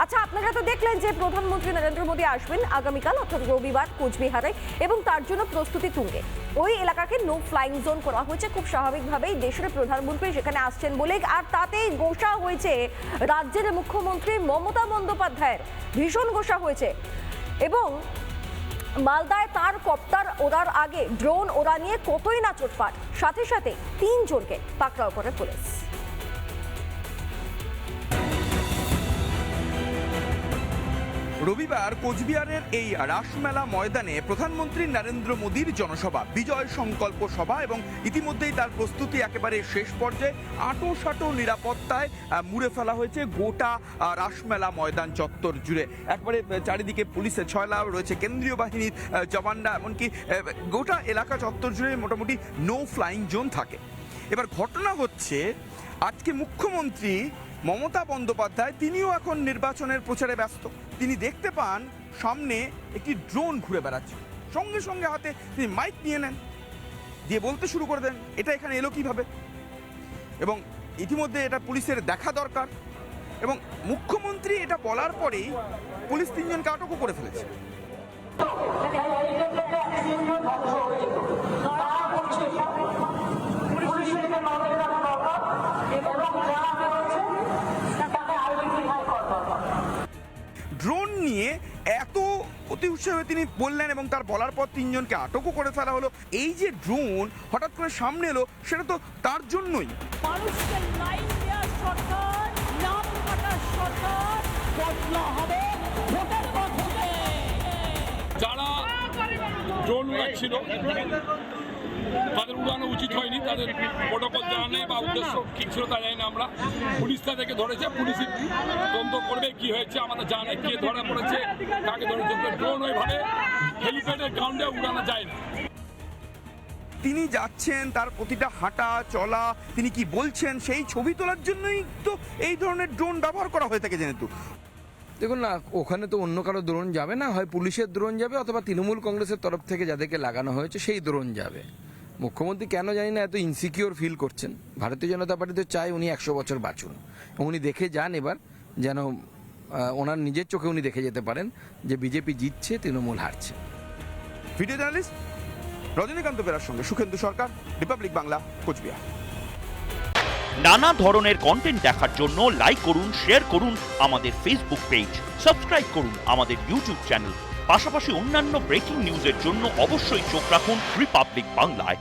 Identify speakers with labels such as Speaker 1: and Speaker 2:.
Speaker 1: আচ্ছা, আপনারা তো দেখলেন যে প্রধানমন্ত্রী নরেন্দ্র মোদী আসবেন আগামীকাল অর্থাৎ রবিবার কোচবিহারে, এবং তার জন্য প্রস্তুতি তুঙ্গে। ওই এলাকাকে নো ফ্লাইং জোন করা হয়েছে। খুব স্বাভাবিকভাবেই দেশের প্রধানমন্ত্রী সেখানে আসছেন বলে, আর তাতেই গোসা হয়েছে রাজ্যের মুখ্যমন্ত্রী মমতা বন্দ্যোপাধ্যায়ের, ভীষণ গোসা হয়েছে। এবং মালদায় তার কপ্টার ওড়ার আগে ড্রোন ওড়া নিয়ে কতই না চোটপাট, সাথে সাথে 3 জনকে পাকড়াও করে পুলিশ।
Speaker 2: রবিবার কোচবিহারের এই রাসমেলা ময়দানে প্রধানমন্ত্রী নরেন্দ্র মোদীর জনসভা, বিজয় সংকল্প সভা, এবং ইতিমধ্যেই তার প্রস্তুতি একেবারে শেষ পর্যায়ে। আঁটো নিরাপত্তায় মুড়ে ফেলা হয়েছে গোটা রাসমেলা ময়দান চত্বর জুড়ে। একবারে চারিদিকে পুলিশের ছয়লা রয়েছে, কেন্দ্রীয় বাহিনীর জওয়ানরা, এমনকি গোটা এলাকা চত্বর জুড়ে মোটামুটি নো ফ্লাইং জোন থাকে। এবার ঘটনা হচ্ছে, আজকে মুখ্যমন্ত্রী মমতা বন্দ্যোপাধ্যায় তিনিও এখন নির্বাচনের প্রচারে ব্যস্ত। তিনি দেখতে পান সামনে একটি ড্রোন ঘুরে বেড়াচ্ছে, সঙ্গে সঙ্গে হাতে তিনি মাইক নিয়ে নেন, দিয়ে বলতে শুরু করে দেন এটা এখানে এলো কিভাবে, এবং ইতিমধ্যে এটা পুলিশের দেখা দরকার। এবং মুখ্যমন্ত্রী এটা বলার পরেই পুলিশ 3 জনকে আটকও করে ফেলেছে। ড্রোন নিয়ে এত অতি উৎসাহে তিনি বললেন, এবং তার বলার পর 3 জনকে আটকও করে ফেলা হলো। এই যে ড্রোন হঠাৎ করে সামনে এলো, সেটা তো তার জন্যই।
Speaker 3: মানুষকে লাইন দেওয়ার সরকার, নাম কাটার সরকার, বদলা হবে ভোটের মাধ্যমে।
Speaker 4: যারা ড্রোন উড়াচ্ছিল তাদের উড়ানো উচিত হয়নি, তাদের প্রোটোকল জানা নেই বা উদ্দেশ্য কি ছিল তা জানি না আমরা। পুলিশ তাদেরকে ধরেছে, পুলিশই তদন্ত করবে কি হয়েছে, আমাদের জানা নেই কে ধরা পড়েছে, কাকে ধরেছে। ড্রোন ওইভাবে হেলিপ্যাডের গ্রাউন্ডে উড়ানো যায় না।
Speaker 2: তিনি যাচ্ছেন, তার প্রতিটা হাঁটা চলা, তিনি কি বলছেন সেই ছবি তোলার জন্যই তো এই ধরনের ড্রোন ব্যবহার করা হয়ে থাকে। যেহেতু
Speaker 5: দেখুন না, ওখানে তো অন্য কারো ড্রোন যাবে না, হয় পুলিশের ড্রোন যাবে অথবা তৃণমূল কংগ্রেসের তরফ থেকে যাদেরকে লাগানো হয়েছে সেই ড্রোন যাবে। মুখ্যমন্ত্রী কেন জানি না এত ইনসিকিউর ফিল করছেন। ভারতীয় জনতা পার্টি তো চায় উনি 100 বছর বাঁচুন, উনি দেখে যান এবার, যেন ওনার নিজের চোখে উনি দেখে যেতে পারেন যে বিজেপি জিতছে, তৃণমূল হারছে।
Speaker 2: ভিডিও জার্নালিস্ট রজনীকান্ত বেরার সঙ্গে সুখেন্দু সরকার, রিপাবলিক বাংলা, কোচবিহার।
Speaker 6: নানা ধরনের কন্টেন্ট দেখার জন্য লাইক করুন, শেয়ার করুন আমাদের ফেসবুক পেজ, সাবস্ক্রাইব করুন আমাদের ইউটিউব চ্যানেল। পাশাপাশি অন্যান্য ব্রেকিং নিউজের জন্য অবশ্যই চোখ রাখুন রিপাবলিক বাংলায়।